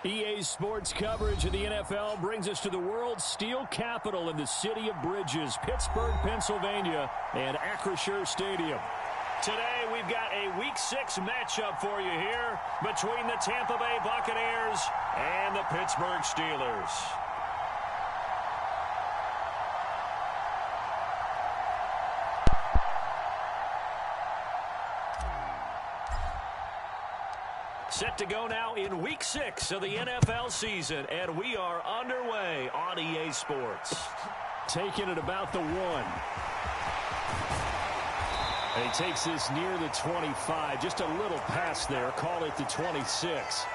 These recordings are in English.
EA Sports coverage of the NFL brings us to the world's steel capital in the city of Bridges, Pittsburgh, Pennsylvania, and Acrisure Stadium. Today, we've got a Week 6 matchup for you here between the Tampa Bay Buccaneers and the Pittsburgh Steelers. Set to go now in Week 6 of the NFL season, and we are underway on EA Sports. Taking it about the 1. And he takes this near the 25, just a little past there, call it the 26.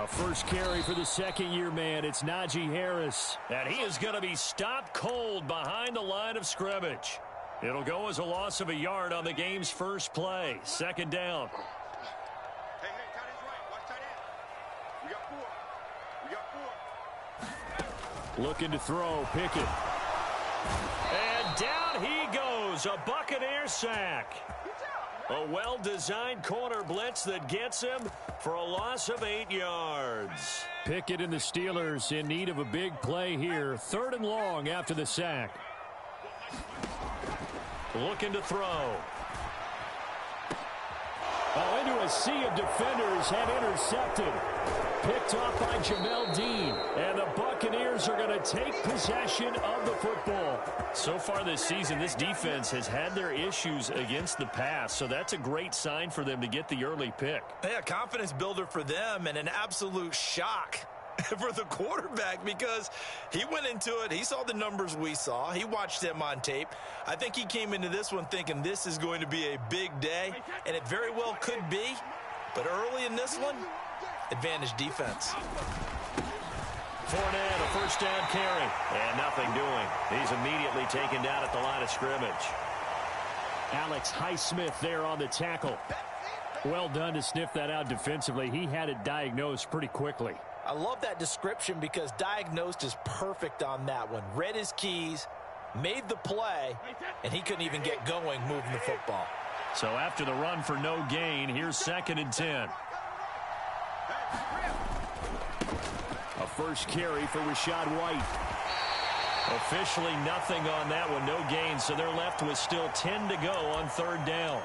First carry for the second-year man. It's Najee Harris. And he is going to be stopped cold behind the line of scrimmage. It'll go as a loss of a yard on the game's first play. Second down. Hey, tight end's right. Watch tight end. We got 4. Looking to throw. Pickett. And down he goes. A Buccaneer sack. A well-designed corner blitz that gets him for a loss of 8 yards. Pickett and the Steelers in need of a big play here. 3rd and long after the sack. Looking to throw. Oh, into a sea of defenders and intercepted. Picked off by Jamel Dean. And the Buccaneers are going to take possession of the football. So far this season, this defense has had their issues against the pass, so that's a great sign for them to get the early pick. Yeah, confidence builder for them and an absolute shock for the quarterback because he went into it. He saw the numbers we saw. He watched them on tape. I think he came into this one thinking this is going to be a big day, and it very well could be. But early in this one, advantage defense. Fournette, a first down carry, and nothing doing. He's immediately taken down at the line of scrimmage. Alex Highsmith there on the tackle. Well done to sniff that out defensively. He had it diagnosed pretty quickly. I love that description because diagnosed is perfect on that one. Read his keys, made the play, and he couldn't even get going moving the football. So after the run for no gain, here's 2nd and 10. A first carry for Rachaad White. Officially nothing on that one, no gain, so they're left with still 10 to go on 3rd down.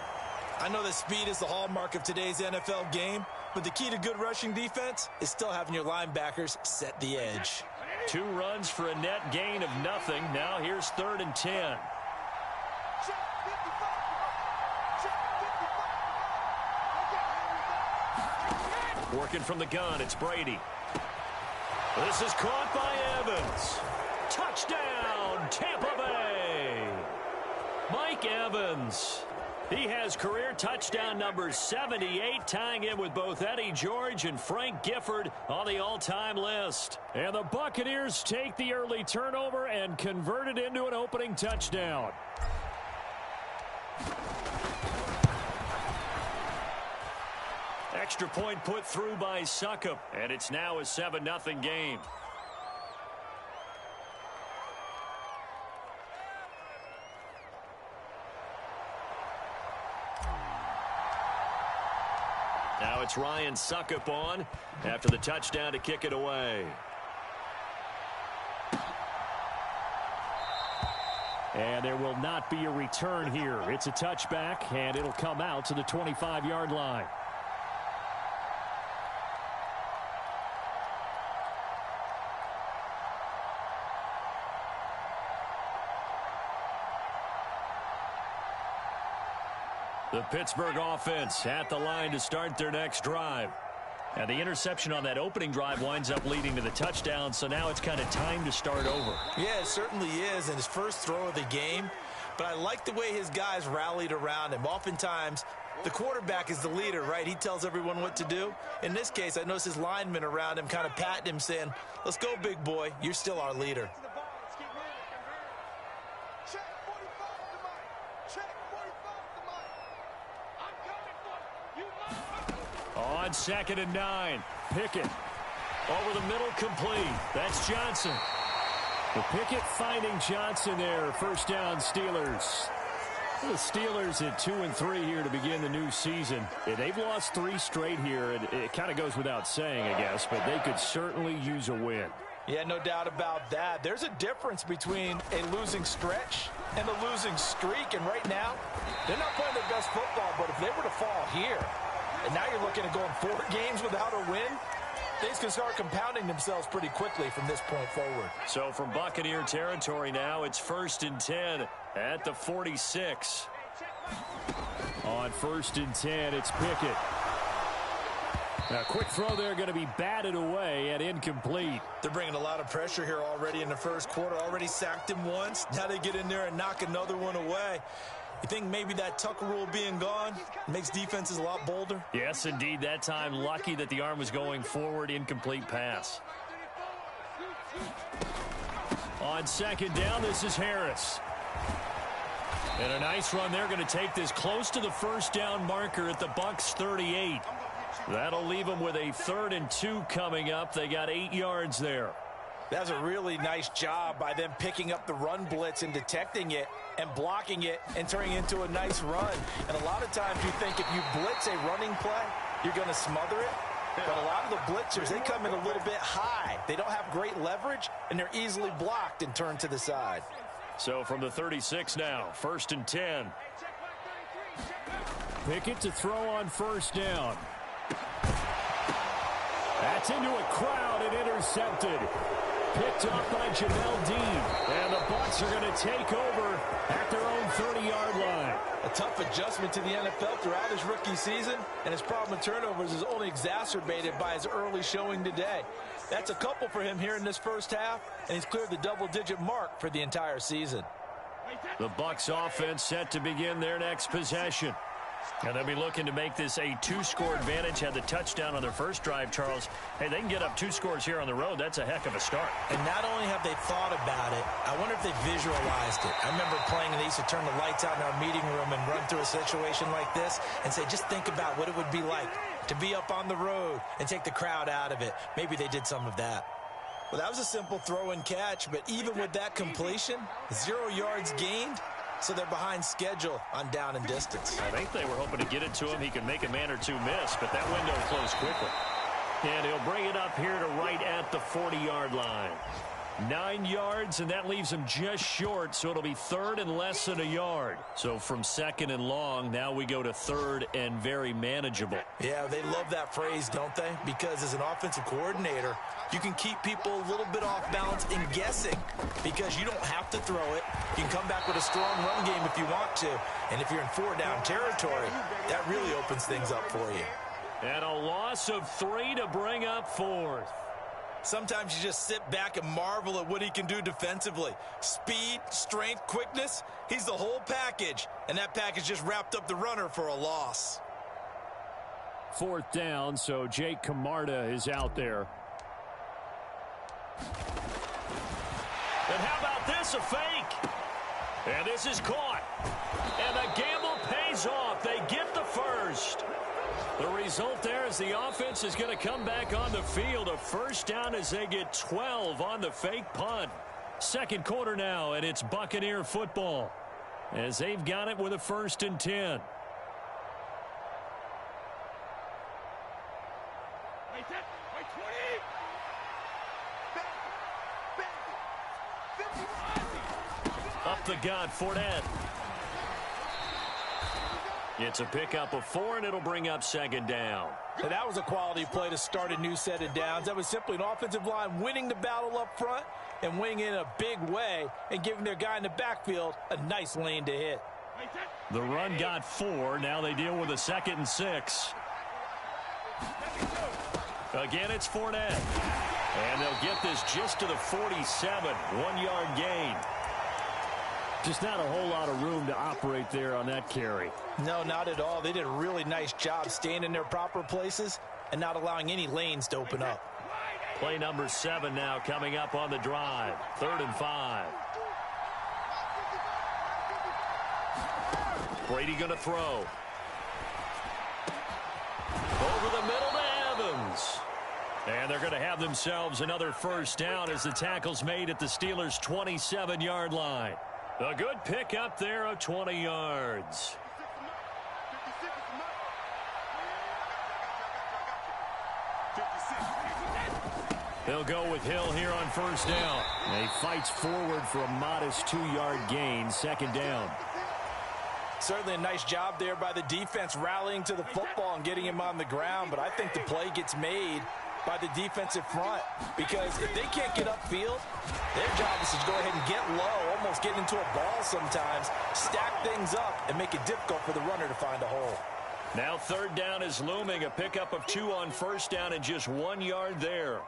I know that speed is the hallmark of today's NFL game, but the key to good rushing defense is still having your linebackers set the edge. 2 runs for a net gain of nothing. Now here's 3rd and 10. Working from the gun, it's Brady. This is caught by Evans. Touchdown, Tampa Bay. Mike Evans. He has career touchdown number 78, tying him with both Eddie George and Frank Gifford on the all-time list. And the Buccaneers take the early turnover and convert it into an opening touchdown. Extra point put through by Succop, and it's now a 7-0 game. Now it's Ryan Succop on after the touchdown to kick it away. And there will not be a return here. It's a touchback, and it'll come out to the 25-yard line. The Pittsburgh offense at the line to start their next drive. And the interception on that opening drive winds up leading to the touchdown, so now it's kind of time to start over. Yeah, it certainly is, and his first throw of the game. But I like the way his guys rallied around him. Oftentimes, the quarterback is the leader, right? He tells everyone what to do. In this case, I noticed his linemen around him kind of patting him, saying, let's go, big boy. You're still our leader. on 2nd and 9. Pickett over the middle, complete. That's Johnson. The Pickett finding Johnson there. First down, Steelers. The Steelers at 2-3 here to begin the new season. They've lost 3 straight here. It kind of goes without saying, I guess, but they could certainly use a win. Yeah, no doubt about that. There's a difference between a losing stretch and a losing streak. And right now, they're not playing their best football. But if they were to fall here, and now you're looking at going 4 games without a win, things can start compounding themselves pretty quickly from this point forward. So from Buccaneer territory now, it's 1st and 10 at the 46. On 1st and 10, it's Pickett. A quick throw there going to be batted away and incomplete. They're bringing a lot of pressure here already in the first quarter. Already sacked him once. Now they get in there and knock another one away. You think maybe that Tucker rule being gone makes defenses a lot bolder? Yes, indeed. That time, lucky that the arm was going forward. Incomplete pass. On 2nd down, this is Harris. And a nice run. They're going to take this close to the first down marker at the Bucs 38. That'll leave them with a 3rd and 2 coming up. They got 8 yards there. That's a really nice job by them picking up the run blitz and detecting it and blocking it and turning it into a nice run. And a lot of times you think if you blitz a running play, you're going to smother it. But a lot of the blitzers, they come in a little bit high. They don't have great leverage, and they're easily blocked and turned to the side. So from the 36 now, 1st and 10. Pickett to throw on 1st down. That's into a crowd and intercepted. Picked up by Jamel Dean. And the Bucs are going to take over at their own 30-yard line. A tough adjustment to the NFL throughout his rookie season, and his problem with turnovers is only exacerbated by his early showing today. That's a couple for him here in this first half, and he's cleared the double-digit mark for the entire season. The Bucs offense set to begin their next possession. And they'll be looking to make this a 2-score advantage. Had the touchdown on their first drive, Charles. Hey, they can get up 2 scores here on the road. That's a heck of a start. And not only have they thought about it, I wonder if they visualized it. I remember playing, and they used to turn the lights out in our meeting room and run through a situation like this and say, just think about what it would be like to be up on the road and take the crowd out of it. Maybe they did some of that. Well, that was a simple throw and catch, but even with that completion, 0 yards gained. So they're behind schedule on down and distance. I think they were hoping to get it to him. He could make a man or 2 miss, but that window closed quickly. And he'll bring it up here to right at the 40-yard line. 9 yards, and that leaves him just short, so it'll be 3rd and less than a yard. So from 2nd and long, now we go to 3rd and very manageable. Yeah, they love that phrase, don't they? Because as an offensive coordinator, you can keep people a little bit off balance and guessing because you don't have to throw it. You can come back with a strong run game if you want to. And if you're in 4-down territory, that really opens things up for you. And a loss of 3 to bring up 4th. Sometimes you just sit back and marvel at what he can do defensively. Speed, strength, quickness, he's the whole package. And that package just wrapped up the runner for a loss. 4th down, so Jake Camarda is out there. And how about this, a fake? And this is caught. And the gamble pays off. They get the first. The result there is the offense is going to come back on the field. A first down as they get 12 on the fake punt. 2nd quarter now, and it's Buccaneer football as they've got it with a 1st and 10. Up the gut, Fournette. It's a pickup of 4, and it'll bring up 2nd down. And that was a quality play to start a new set of downs. That was simply an offensive line winning the battle up front and winning in a big way and giving their guy in the backfield a nice lane to hit. The run got 4. Now they deal with a 2nd and 6. Again, it's Fournette. And they'll get this just to the 47. 1-yard gain. Just not a whole lot of room to operate there on that carry. No, not at all. They did a really nice job staying in their proper places and not allowing any lanes to open up. Play number 7 now coming up on the drive. 3rd and 5. Brady going to throw. Over the middle to And they're going to have themselves another first down as the tackle's made at the Steelers' 27-yard line. A good pickup there of 20 yards. They'll go with Hill here on first down. And he fights forward for a modest 2-yard gain, second down. Certainly a nice job there by the defense rallying to the football and getting him on the ground, but I think the play gets made by the defensive front because if they can't get upfield, their job is to go ahead and get low, almost get into a ball sometimes, stack things up, and make it difficult for the runner to find a hole. Now third down is looming, a pickup of 2 on first down and just 1 yard there.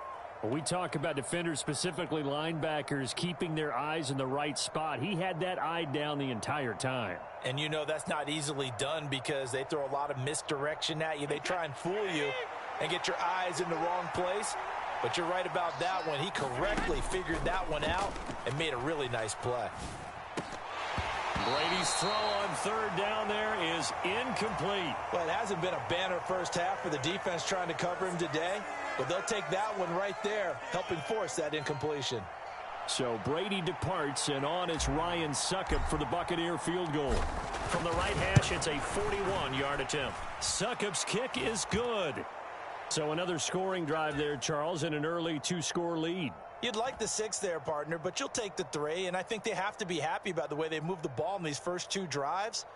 When we talk about defenders, specifically linebackers, keeping their eyes in the right spot, he had that eye down the entire time. And you know that's not easily done because they throw a lot of misdirection at you. They try and fool you and get your eyes in the wrong place. But you're right about that one. He correctly figured that one out and made a really nice play. Brady's throw on third down there is incomplete. Well, it hasn't been a banner first half for the defense trying to cover him today, but they'll take that one right there, helping force that incompletion. So Brady departs, and on it's Ryan Succop for the Buccaneer field goal. From the right hash, it's a 41-yard attempt. Succop's kick is good. So another scoring drive there, Charles, and an early 2-score lead. You'd like the 6 there, partner, but you'll take the 3, and I think they have to be happy about the way they moved the ball in these first 2 drives.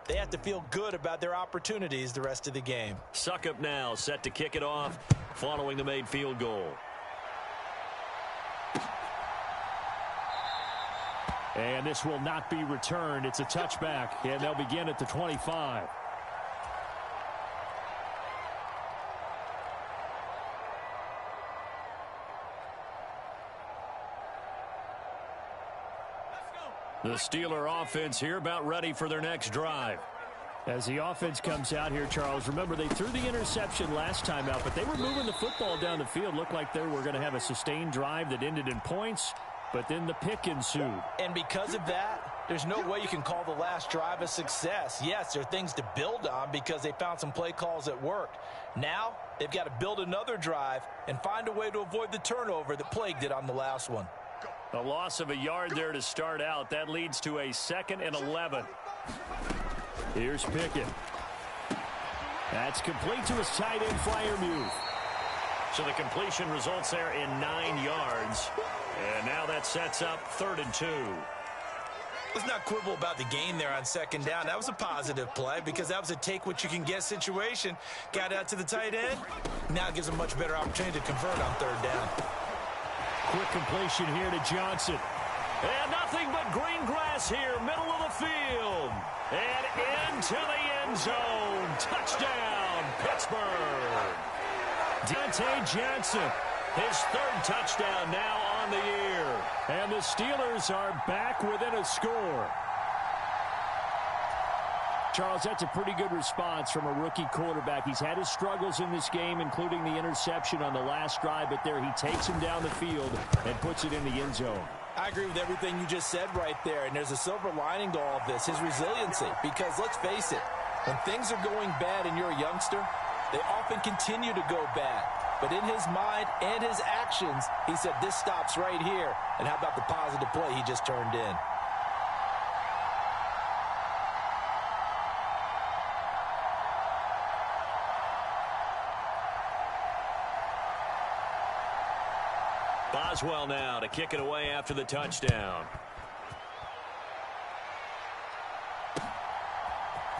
They have to feel good about their opportunities the rest of the game. Succop now set to kick it off following the made field goal. And this will not be returned. It's a touchback, and they'll begin at the 25. The Steeler offense here about ready for their next drive. As the offense comes out here, Charles, remember they threw the interception last time out, but they were moving the football down the field. Looked like they were going to have a sustained drive that ended in points, but then the pick ensued. And because of that, there's no way you can call the last drive a success. Yes, there are things to build on because they found some play calls that worked. Now, they've got to build another drive and find a way to avoid the turnover that plagued it on the last one. A loss of a yard there to start out. That leads to a 2nd and 11. Here's Pickett. That's complete to his tight end Freiermuth. So the completion results there in 9 yards. And now that sets up 3rd and 2. Let's not quibble about the gain there on 2nd down. That was a positive play because that was a take-what-you-can-get situation. Got out to the tight end. Now it gives them a much better opportunity to convert on 3rd down. Quick completion here to Johnson. And nothing but green grass here, middle of the field. And into the end zone. Touchdown, Pittsburgh. Diontae Johnson, his 3rd touchdown now on the year. And the Steelers are back within a score. Charles, that's a pretty good response from a rookie quarterback. He's had his struggles in this game, including the interception on the last drive, but there he takes him down the field and puts it in the end zone. I agree with everything you just said right there, and there's a silver lining to all of this, his resiliency, because let's face it, when things are going bad and you're a youngster, they often continue to go bad. But in his mind and his actions, he said, this stops right here. And how about the positive play he just turned in? Boswell now to kick it away after the touchdown.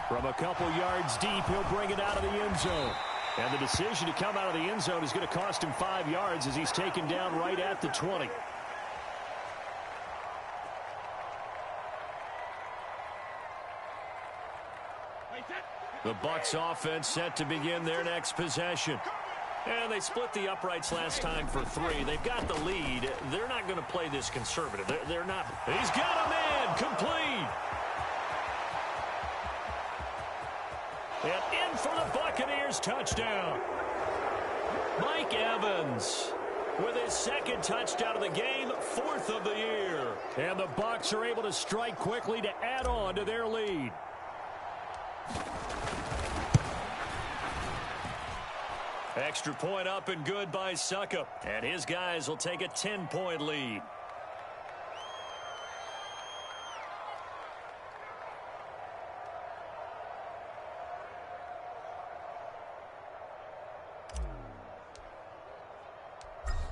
From a couple yards deep, he'll bring it out of the end zone. And the decision to come out of the end zone is going to cost him 5 yards as he's taken down right at the 20. The Bucs offense set to begin their next possession. And they split the uprights last time for 3. They've got the lead. They're not going to play this conservative. They're not. He's got a man complete. And in for the Buccaneers touchdown. Mike Evans with his 2nd touchdown of the game, 4th of the year. And the Bucs are able to strike quickly to add on to their lead. Extra point up and good by Succop. And his guys will take a 10-point lead.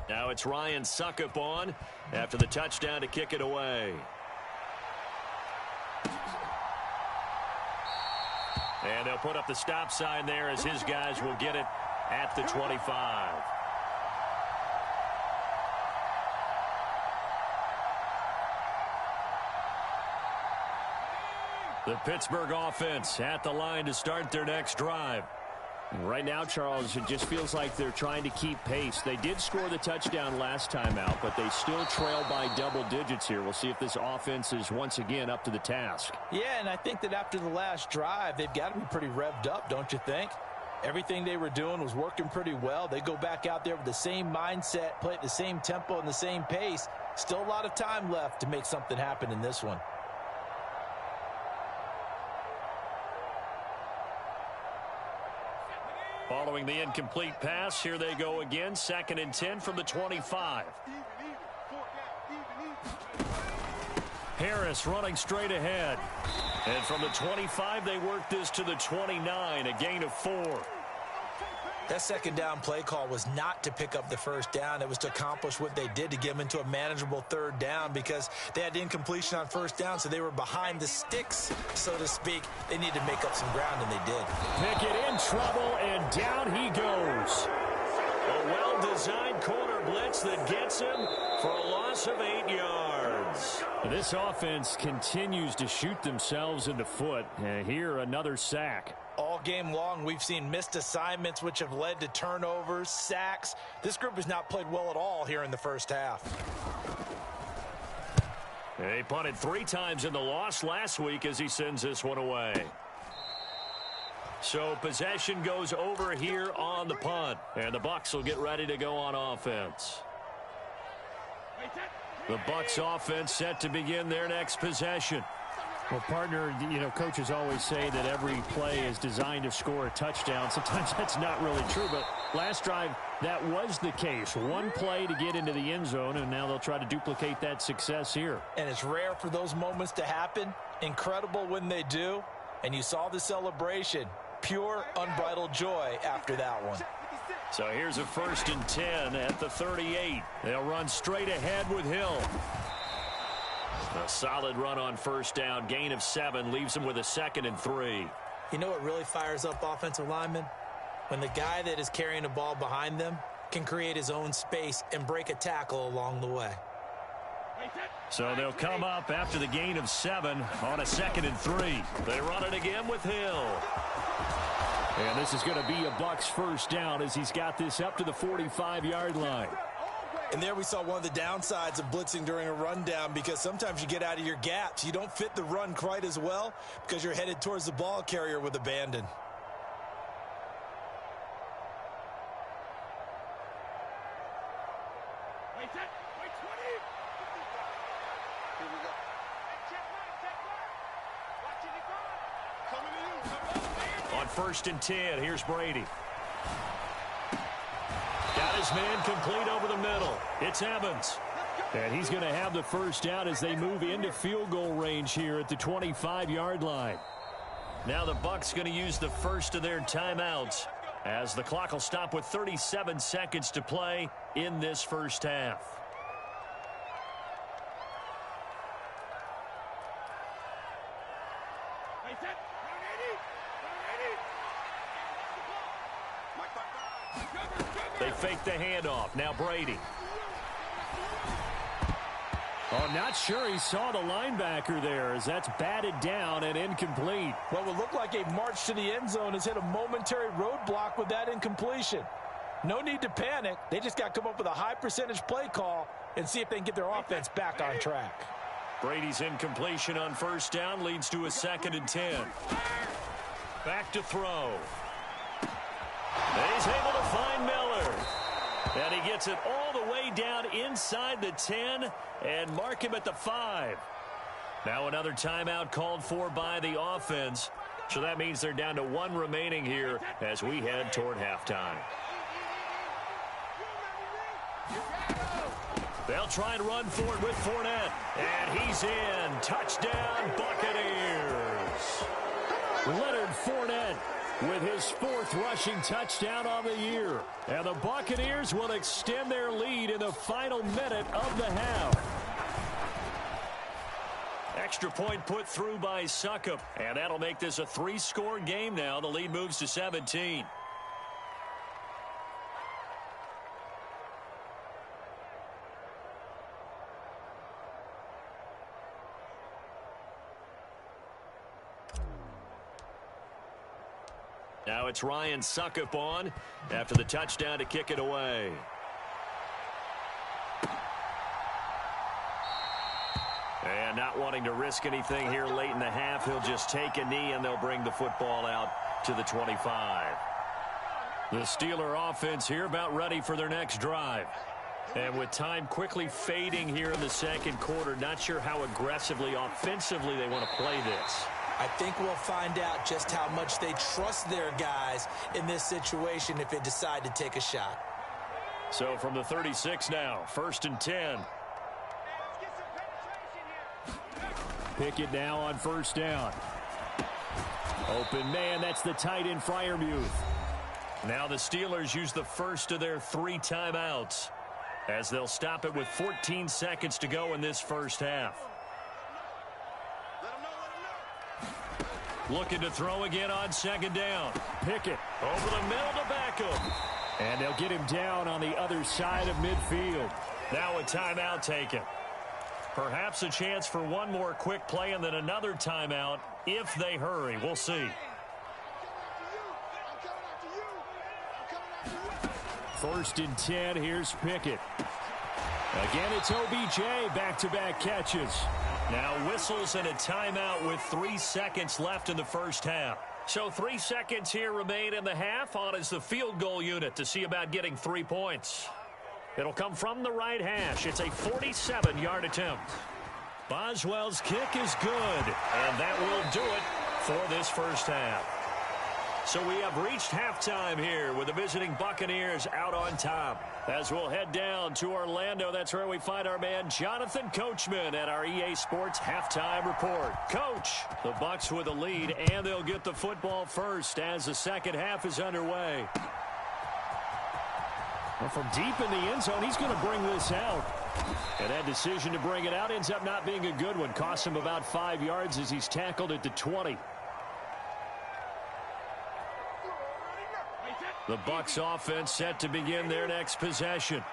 Now it's Ryan Succop on after the touchdown to kick it away. And they'll put up the stop sign there as his guys will get it at the 25. The Pittsburgh offense at the line to start their next drive. Right now, Charles, it just feels like they're trying to keep pace. They did score the touchdown last time out, but they still trail by double digits here. We'll see if this offense is once again up to the task. Yeah, and I think that after the last drive, they've got to be pretty revved up, don't you think? Everything they were doing was working pretty well. They go back out there with the same mindset, play at the same tempo and the same pace. Still a lot of time left to make something happen in this one. Following the incomplete pass, here they go again. 2nd and 10 from the 25. Harris running straight ahead. And from the 25, they work this to the 29, a gain of 4. That second down play call was not to pick up the first down. It was to accomplish what they did, to get them into a manageable third down, because they had incompletion on first down, so they were behind the sticks, so to speak. They needed to make up some ground, and they did. Pickett in trouble, and down he goes. A well-designed corner blitz that gets him for a loss of 8 yards. This offense continues to shoot themselves in the foot. Here, another sack. All game long, we've seen missed assignments, which have led to turnovers, sacks. This group has not played well at all here in the first half. He punted 3 times in the loss last week as he sends this one away. So possession goes over here on the punt, and the Bucs will get ready to go on offense. The Bucs offense set to begin their next possession. Well, partner, coaches always say that every play is designed to score a touchdown. Sometimes that's not really true, but last drive, that was the case. One play to get into the end zone, and now they'll try to duplicate that success here. And it's rare for those moments to happen. Incredible when they do. And you saw the celebration. Pure, unbridled joy after that one. So here's a 1st and 10 at the 38. They'll run straight ahead with Hill. A solid run on first down. Gain of 7 leaves them with a 2nd and 3. You know what really fires up offensive linemen? When the guy that is carrying the ball behind them can create his own space and break a tackle along the way. So they'll come up after the gain of 7 on a 2nd and 3. They run it again with Hill. And this is going to be a Bucs first down as he's got this up to the 45-yard line. And there we saw one of the downsides of blitzing during a rundown, because sometimes you get out of your gaps. You don't fit the run quite as well because you're headed towards the ball carrier with abandon. On 1st and 10, here's Brady. Got his man complete over the middle. It's Evans. And he's going to have the first down as they move into field goal range here at the 25-yard line. Now the Bucs going to use the first of their timeouts as the clock will stop with 37 seconds to play in this first half. They fake the handoff. Now Brady. Oh, not sure he saw the linebacker there as that's batted down and incomplete. What would look like a march to the end zone has hit a momentary roadblock with that incompletion. No need to panic. They just got to come up with a high percentage play call and see if they can get their offense back on track. Brady's incompletion on first down leads to a 2nd and 10. Back to throw. And he's able to find Miller. And he gets it all the way down inside the 10 and mark him at the 5. Now another timeout called for by the offense. So that means they're down to 1 remaining here as we head toward halftime. They'll try and run for it with Fournette. And he's in. Touchdown, Buccaneers. Leonard Fournette with his 4th rushing touchdown on the year. And the Buccaneers will extend their lead in the final minute of the half. Extra point put through by Succop. And that'll make this a 3-score game now. The lead moves to 17. Now it's Ryan Succop on after the touchdown to kick it away. And not wanting to risk anything here late in the half, he'll just take a knee and they'll bring the football out to the 25. The Steeler offense here about ready for their next drive. And with time quickly fading here in the second quarter, not sure how aggressively, offensively they want to play this. I think we'll find out just how much they trust their guys in this situation if they decide to take a shot. So from the 36 now, 1st and 10. Pickett now on 1st down. Open man, that's the tight end Freiermuth. Now the Steelers use the first of their 3 timeouts as they'll stop it with 14 seconds to go in this first half. Looking to throw again on 2nd down. Pickett over the middle to Beckham. And they'll get him down on the other side of midfield. Now a timeout taken. Perhaps a chance for one more quick play and then another timeout if they hurry. We'll see. 1st and 10. Here's Pickett. Again, it's OBJ. Back-to-back catches. Now whistles and a timeout with 3 seconds left in the first half. So 3 seconds here remain in the half. On is the field goal unit to see about getting 3 points. It'll come from the right hash. It's a 47-yard attempt. Boswell's kick is good, and that will do it for this first half. So we have reached halftime here with the visiting Buccaneers out on top. As we'll head down to Orlando, that's where we find our man Jonathan Coachman at our EA Sports Halftime Report. Coach, the Bucs with a lead, and they'll get the football first as the second half is underway. Well, from deep in the end zone, he's going to bring this out. And that decision to bring it out ends up not being a good one. Costs him about 5 yards as he's tackled at the 20. The Bucs offense set to begin their next possession.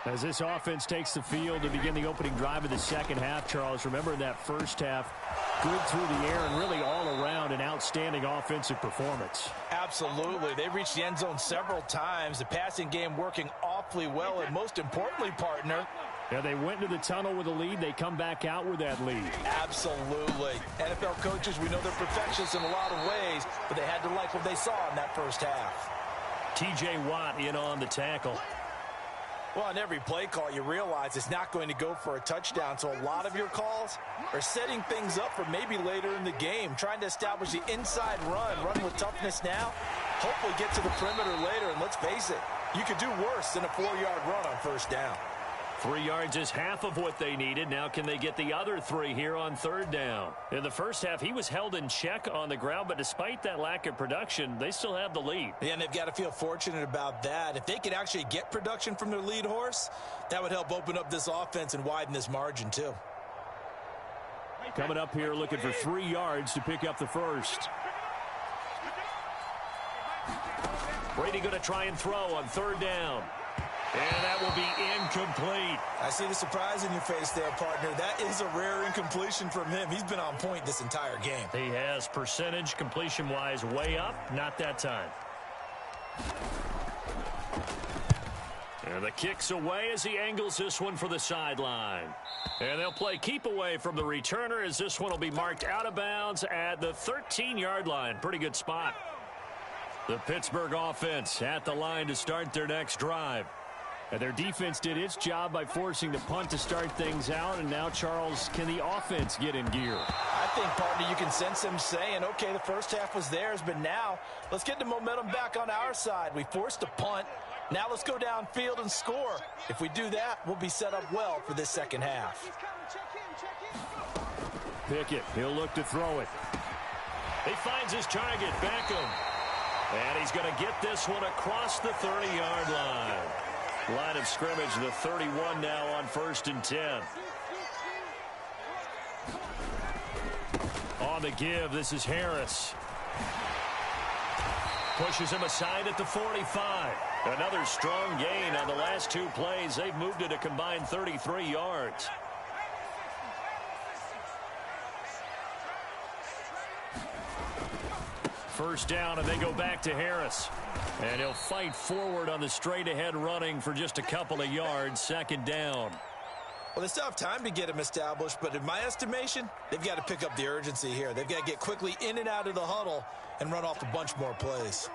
As this offense takes the field to begin the opening drive of the second half, Charles, remember in that first half, good through the air and really all around an outstanding offensive performance. Absolutely. They reached the end zone several times. The passing game working awfully well, and most importantly, partner, yeah, they went into the tunnel with a lead. They come back out with that lead. Absolutely. NFL coaches, we know they're perfectionists in a lot of ways, but they had to like what they saw in that first half. T.J. Watt in on the tackle. Well, on every play call, you realize it's not going to go for a touchdown, so a lot of your calls are setting things up for maybe later in the game, trying to establish the inside run with toughness now, hopefully get to the perimeter later, and let's face it, you could do worse than a 4-yard run on first down. 3 yards is half of what they needed. Now can they get the other 3 here on third down? In the first half, he was held in check on the ground, but despite that lack of production, they still have the lead. Yeah, and they've got to feel fortunate about that. If they could actually get production from their lead horse, that would help open up this offense and widen this margin too. Coming up here looking for 3 yards to pick up the first. Brady going to try and throw on third down. And that will be incomplete. I see the surprise in your face there, partner. That is a rare incompletion from him. He's been on point this entire game. He has percentage completion-wise way up. Not that time. And the kick's away as he angles this one for the sideline. And they'll play keep away from the returner as this one will be marked out of bounds at the 13-yard line. Pretty good spot. The Pittsburgh offense at the line to start their next drive. And their defense did its job by forcing the punt to start things out. And now, Charles, can the offense get in gear? I think, partner, you can sense him saying, okay, the first half was theirs, but now let's get the momentum back on our side. We forced a punt. Now let's go downfield and score. If we do that, we'll be set up well for this second half. Pickett, he'll look to throw it. He finds his target, Beckham. And he's going to get this one across the 30-yard line. Line of scrimmage, the 31 now on 1st and 10. On the give, this is Harris. Pushes him aside at the 45. Another strong gain on the last 2 plays. They've moved it a combined 33 yards. First down, and they go back to Harris. And he'll fight forward on the straight-ahead running for just a couple of yards. 2nd down. Well, they still have time to get him established, but in my estimation, they've got to pick up the urgency here. They've got to get quickly in and out of the huddle and run off a bunch more plays.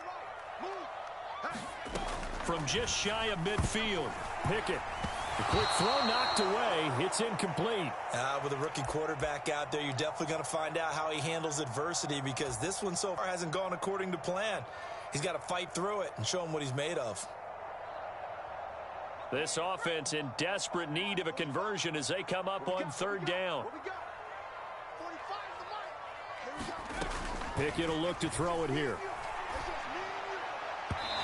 From just shy of midfield, Pickett. The quick throw knocked away. It's incomplete. With a rookie quarterback out there, you're definitely going to find out how he handles adversity, because this one so far hasn't gone according to plan. He's got to fight through it and show him what he's made of. this offense in desperate need of a conversion as they come up on 3rd down. Pickett will look to throw it here.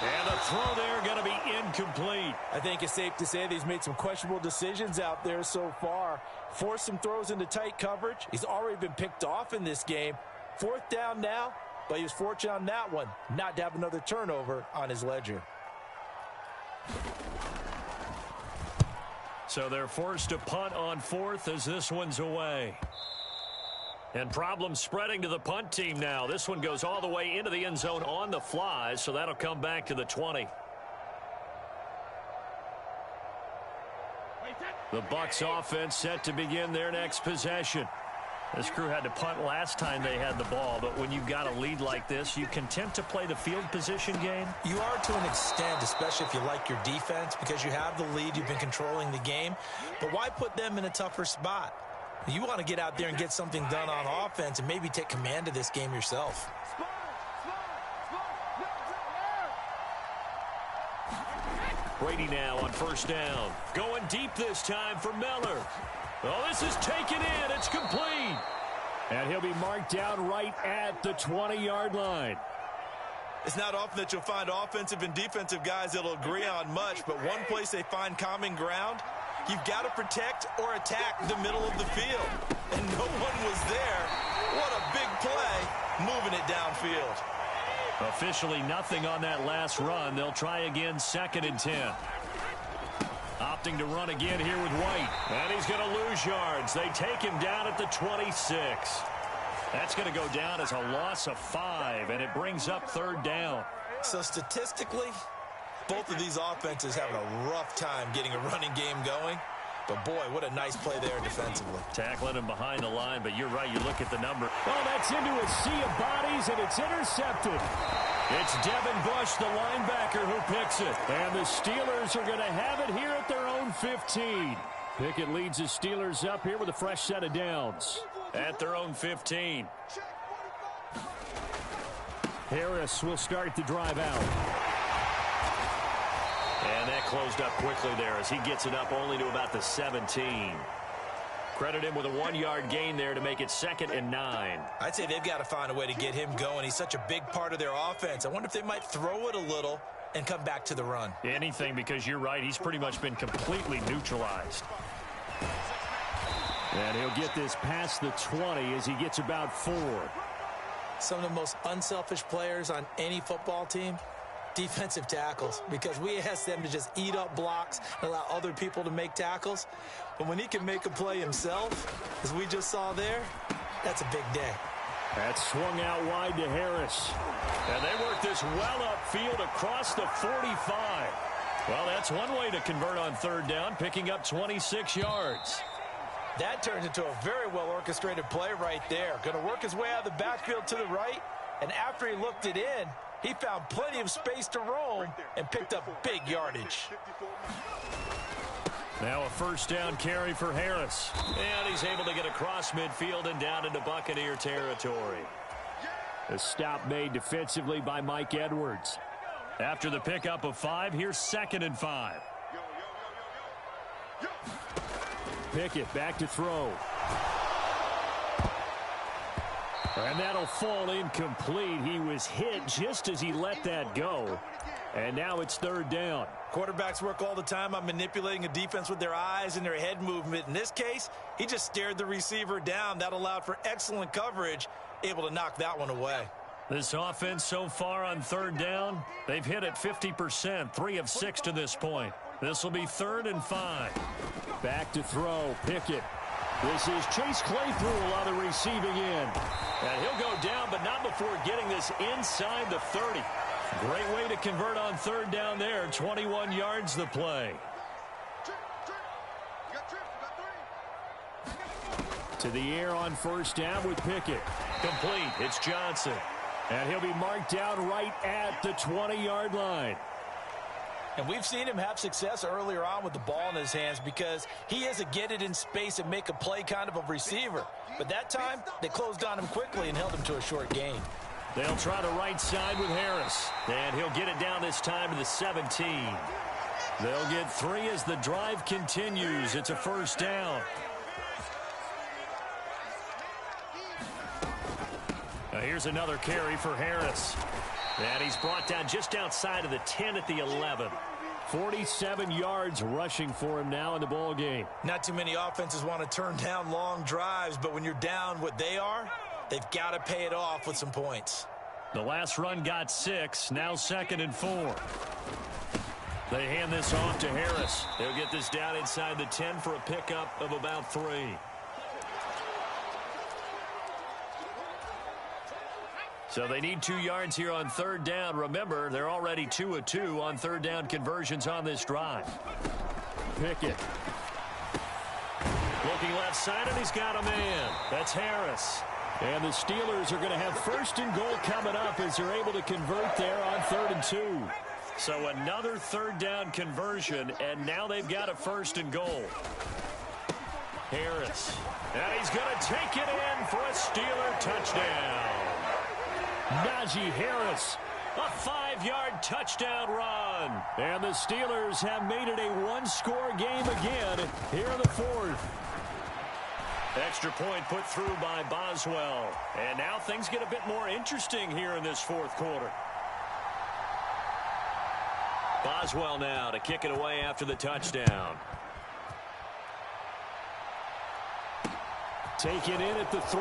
And the throw there going to be incomplete. I think it's safe to say that he's made some questionable decisions out there so far. Forced some throws into tight coverage. He's already been picked off in this game. 4th down now, but he was fortunate on that one not to have another turnover on his ledger. So they're forced to punt on 4th as this one's away. And problems spreading to the punt team now. This one goes all the way into the end zone on the fly, so that'll come back to the 20. The Bucs offense set to begin their next possession. This crew had to punt last time they had the ball, but when you've got a lead like this, you content to play the field position game? You are to an extent, especially if you like your defense, because you have the lead, you've been controlling the game. But why put them in a tougher spot? You want to get out there and get something done on offense and maybe take command of this game yourself. Brady now on 1st down. Going deep this time for Miller. Oh, this is taken in. It's complete. And he'll be marked down right at the 20-yard line. It's not often that you'll find offensive and defensive guys that'll agree on much, but one place they find common ground, you've got to protect or attack the middle of the field. And no one was there. What a big play, moving it downfield. Officially nothing on that last run. They'll try again, 2nd and 10. Opting to run again here with White. And he's going to lose yards. They take him down at the 26. That's going to go down as a loss of 5, and it brings up 3rd down. So statistically, both of these offenses having a rough time getting a running game going. But, boy, what a nice play there defensively. Tackling him behind the line, but you're right. You look at the number. Oh, that's into a sea of bodies, and it's intercepted. It's Devin Bush, the linebacker, who picks it. And the Steelers are going to have it here at their own 15. Pickett leads the Steelers up here with a fresh set of downs. At their own 15. Harris will start the drive out. And that closed up quickly there as he gets it up only to about the 17. Credit him with a 1-yard gain there to make it 2nd and 9. I'd say they've got to find a way to get him going. He's such a big part of their offense. I wonder if they might throw it a little and come back to the run. Anything, because you're right. He's pretty much been completely neutralized. And he'll get this past the 20 as he gets about 4. Some of the most unselfish players on any football team, defensive tackles, because we ask them to just eat up blocks and allow other people to make tackles. But when he can make a play himself, as we just saw there, that's a big day. That's swung out wide to Harris. And they work this well upfield across the 45. Well, that's one way to convert on 3rd down, picking up 26 yards. That turns into a very well-orchestrated play right there. Going to work his way out of the backfield to the right, and after he looked it in, he found plenty of space to roam and picked up big yardage. Now a 1st down carry for Harris. And he's able to get across midfield and down into Buccaneer territory. A stop made defensively by Mike Edwards. After the pickup of 5, here's 2nd and 5. Pickett back to throw. And that'll fall incomplete. He was hit just as he let that go. And now it's 3rd down. Quarterbacks work all the time on manipulating a defense with their eyes and their head movement. In this case, he just stared the receiver down. That allowed for excellent coverage, able to knock that one away. This offense so far on 3rd down, they've hit it 50%, 3 of 6 to this point. This will be 3rd and 5. Back to throw, Pickett. This is Chase Claypool on the receiving end. And he'll go down, but not before getting this inside the 30. Great way to convert on 3rd down there. 21 yards the play. To the air on 1st down with Pickett. Complete. It's Johnson. And he'll be marked down right at the 20-yard line. And we've seen him have success earlier on with the ball in his hands because he is a get it in space and make a play kind of a receiver. But that time, they closed on him quickly and held him to a short gain. They'll try the right side with Harris. And he'll get it down this time to the 17. They'll get 3 as the drive continues. It's a 1st down. Now here's another carry for Harris. And he's brought down just outside of the 10 at the 11. 47 yards rushing for him now in the ball game. Not too many offenses want to turn down long drives, but when you're down what they are, they've got to pay it off with some points. The last run got 6, now 2nd and 4. They hand this off to Harris. They'll get this down inside the 10 for a pickup of about 3. So they need 2 yards here on 3rd down. Remember, they're already 2 of 2 on 3rd down conversions on this drive. Pickett. Looking left side, and he's got a man. That's Harris. And the Steelers are going to have 1st and goal coming up as they're able to convert there on 3rd and 2. So another 3rd down conversion, and now they've got a 1st and goal. Harris. And he's going to take it in for a Steeler touchdown. Najee Harris, a 5-yard touchdown run. And the Steelers have made it a 1-score game again here in the 4th. Extra point put through by Boswell. And now things get a bit more interesting here in this 4th quarter. Boswell now to kick it away after the touchdown. Take it in at the 3.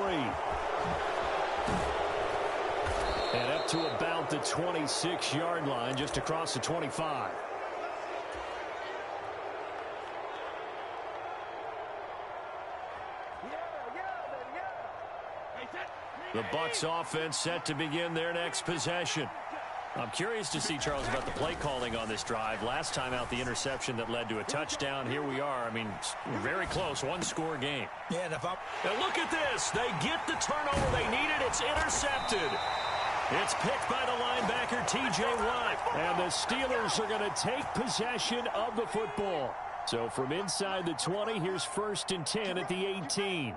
And up to about the 26-yard line, just across the 25. The Bucs offense set to begin their next possession. I'm curious to see, Charles, about the play calling on this drive. Last time out, the interception that led to a touchdown. Here we are. I mean, very close, 1-score game. Yeah, and look at this. They get the turnover they needed. It's intercepted. It's picked by the linebacker, T.J. Watt. And the Steelers are going to take possession of the football. So from inside the 20, here's 1st and 10 at the 18.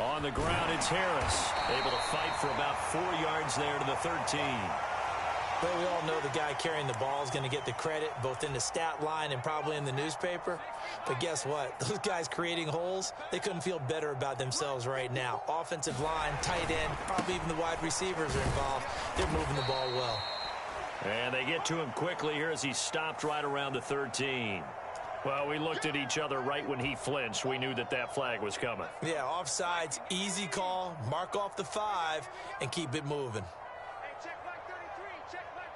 On the ground, it's Harris. Able to fight for about 4 yards there to the 13. But we all know the guy carrying the ball is going to get the credit, both in the stat line and probably in the newspaper. But guess what? Those guys creating holes, they couldn't feel better about themselves right now. Offensive line, tight end, probably even the wide receivers are involved. They're moving the ball well. And they get to him quickly here as he stopped right around the 13. Well, we looked at each other right when he flinched. We knew that that flag was coming. Yeah, offsides, easy call, mark off the 5, and keep it moving. Hey, check flag 33, check flag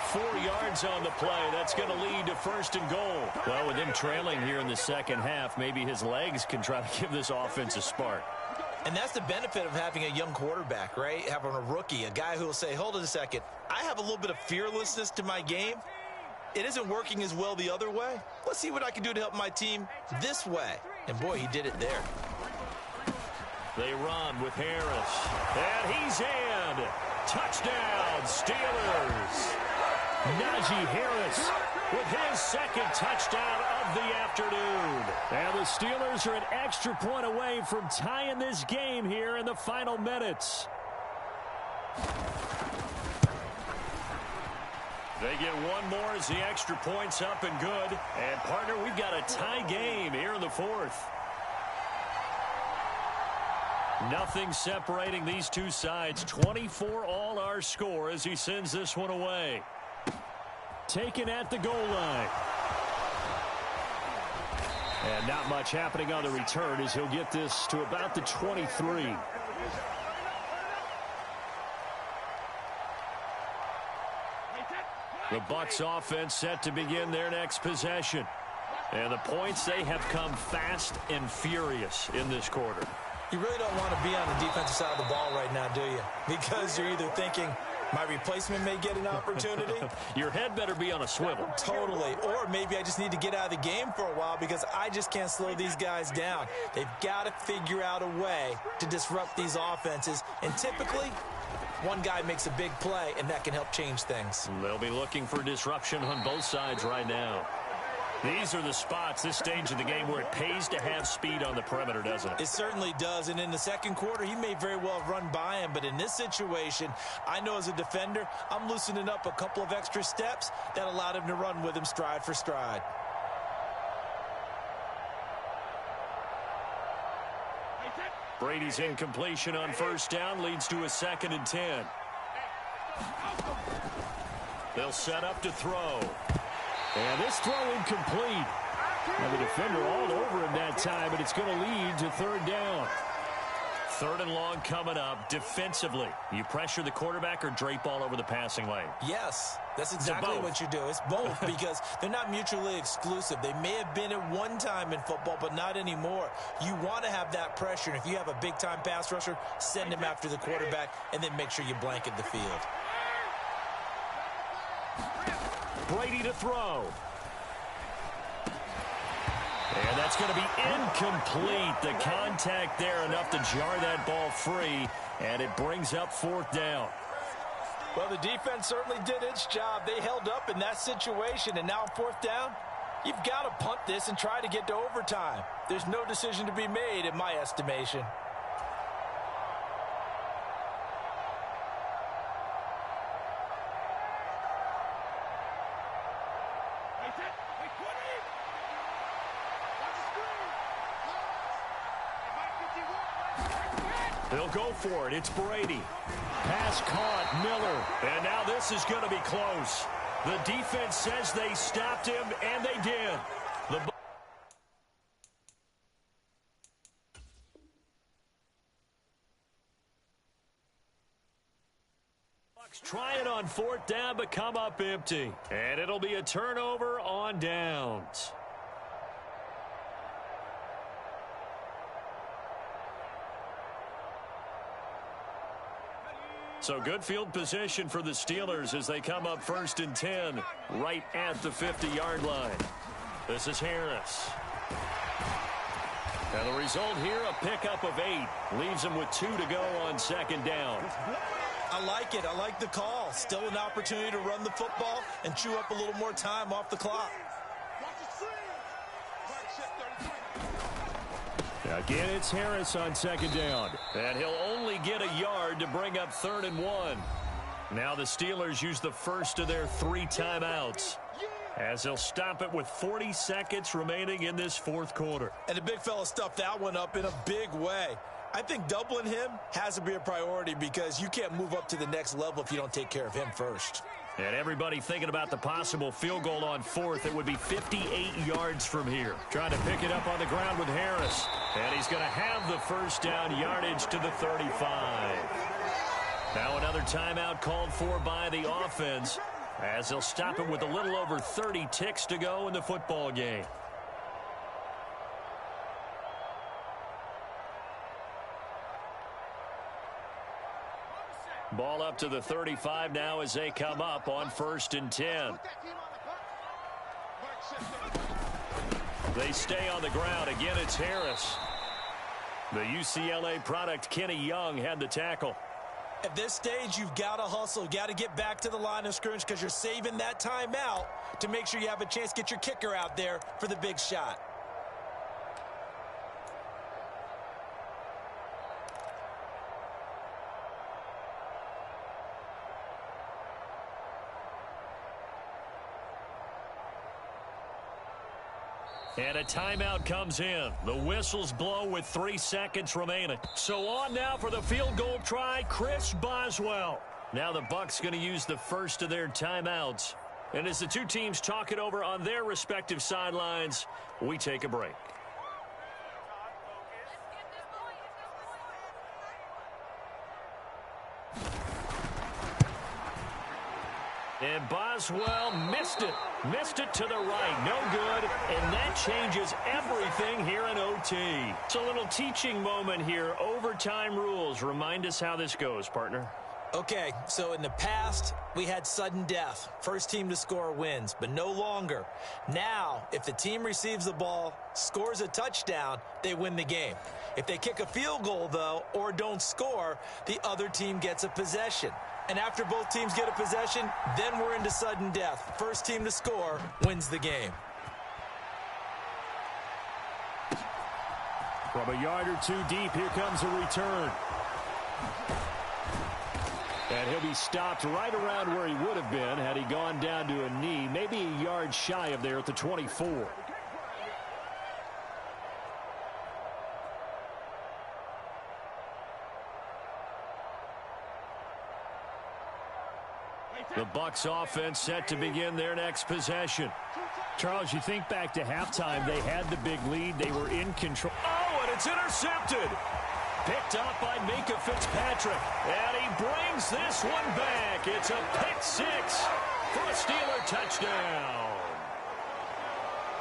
4 yards on the play. That's going to lead to 1st and goal. Well, with him trailing here in the second half, maybe his legs can try to give this offense a spark. And that's the benefit of having a young quarterback, right? Having a rookie, a guy who will say, hold it a second, I have a little bit of fearlessness to my game. It isn't working as well the other way. Let's see what I can do to help my team this way. And boy, he did it there. They run with Harris. And he's in. Touchdown, Steelers. Najee Harris with his second touchdown of the afternoon. And the Steelers are an extra point away from tying this game here in the final minutes. They get one more as the extra point's up and good. And, partner, we've got a tie game here in the fourth. Nothing separating these two sides. 24 all our score as he sends this one away. Taken at the goal line. And not much happening on the return as he'll get this to about the 23. The Bucs offense set to begin their next possession. And the points, they have come fast and furious in this quarter. You really don't want to be on the defensive side of the ball right now, do you? Because you're either thinking, my replacement may get an opportunity. Your head better be on a swivel. Totally. Or maybe I just need to get out of the game for a while because I just can't slow these guys down. They've got to figure out a way to disrupt these offenses. And typically, one guy makes a big play, and that can help change things. They'll be looking for disruption on both sides right now. These are the spots, this stage of the game, where it pays to have speed on the perimeter, doesn't it? It certainly does, and in the second quarter, he may very well have run by him, but in this situation, I know as a defender, I'm loosening up a couple of extra steps that allowed him to run with him stride for stride. Brady's incompletion on first down leads to a 2nd and 10. They'll set up to throw. And this throw incomplete. And the defender all over him that time, but it's going to lead to 3rd down. 3rd and long coming up. Defensively, you pressure the quarterback or drape all over the passing lane? Yes, that's exactly what you do. It's both because they're not mutually exclusive. They may have been at one time in football, but not anymore. You want to have that pressure, and if you have a big-time pass rusher, send him after the quarterback, and then make sure you blanket the field. Brady to throw. And that's going to be incomplete. The contact there enough to jar that ball free, and it brings up 4th down. Well, the defense certainly did its job. They held up in that situation, and now 4th down, you've got to punt this and try to get to overtime. There's no decision to be made in my estimation. They'll go for it. It's Brady. Pass caught, Miller. And now this is going to be close. The defense says they stopped him, and they did. The Bucs try it on 4th down, but come up empty. And it'll be a turnover on downs. So good field position for the Steelers as they come up 1st and 10 right at the 50-yard line. This is Harris. And the result here, a pickup of 8. Leaves them with 2 to go on 2nd down. I like it. I like the call. Still an opportunity to run the football and chew up a little more time off the clock. Again, it's Harris on 2nd down. And he'll only get a yard to bring up 3rd and 1. Now the Steelers use the first of their 3 timeouts as they'll stop it with 40 seconds remaining in this 4th quarter. And the big fella stuffed that one up in a big way. I think doubling him has to be a priority because you can't move up to the next level if you don't take care of him first. And everybody thinking about the possible field goal on 4th. It would be 58 yards from here. Trying to pick it up on the ground with Harris. And he's going to have the 1st down yardage to the 35. Now another timeout called for by the offense as they'll stop it with a little over 30 ticks to go in the football game. Ball up to the 35 now as they come up on 1st and 10. They stay on the ground. Again, it's Harris. The UCLA product, Kenny Young, had the tackle. At this stage, you've got to hustle. You've got to get back to the line of scrimmage because you're saving that timeout to make sure you have a chance to get your kicker out there for the big shot. And a timeout comes in. The whistles blow with 3 seconds remaining. So on now for the field goal try, Chris Boswell. Now the Bucs going to use the first of their timeouts. And as the two teams talk it over on their respective sidelines, we take a break. And Boswell missed it. Missed it to the right. No good. And that changes everything here in OT. It's a little teaching moment here. Overtime rules. Remind us how this goes, partner. Okay, so in the past, we had sudden death. First team to score wins, but no longer. Now, if the team receives the ball, scores a touchdown, they win the game. If they kick a field goal, though, or don't score, the other team gets a possession. And after both teams get a possession, then we're into sudden death. First team to score wins the game. From a yard or two deep, here comes a return. And he'll be stopped right around where he would have been had he gone down to a knee, maybe a yard shy of there at the 24. The Bucs offense set to begin their next possession. Charles, you think back to halftime, they had the big lead. They were in control. Oh, and it's intercepted. Picked up by Minkah Fitzpatrick. And he brings this one back. It's a pick six for a Steeler touchdown.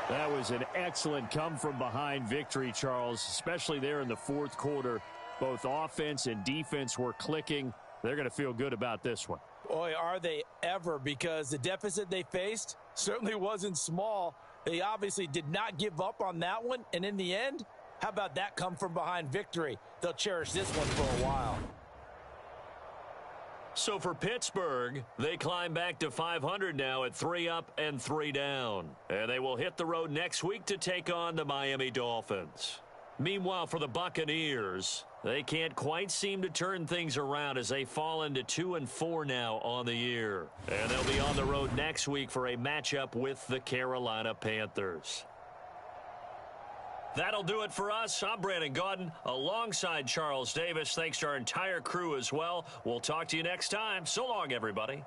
That was an excellent come-from-behind victory, Charles, especially there in the fourth quarter. Both offense and defense were clicking. They're going to feel good about this one. Boy, are they ever, because the deficit they faced certainly wasn't small. They obviously did not give up on that one, and in the end, how about that come-from-behind victory? They'll cherish this one for a while. So for Pittsburgh, they climb back to 500 now at 3 up and 3 down. And they will hit the road next week to take on the Miami Dolphins. Meanwhile, for the Buccaneers, they can't quite seem to turn things around as they fall into 2-4 now on the year. And they'll be on the road next week for a matchup with the Carolina Panthers. That'll do it for us. I'm Brandon Gaudin alongside Charles Davis. Thanks to our entire crew as well. We'll talk to you next time. So long, everybody.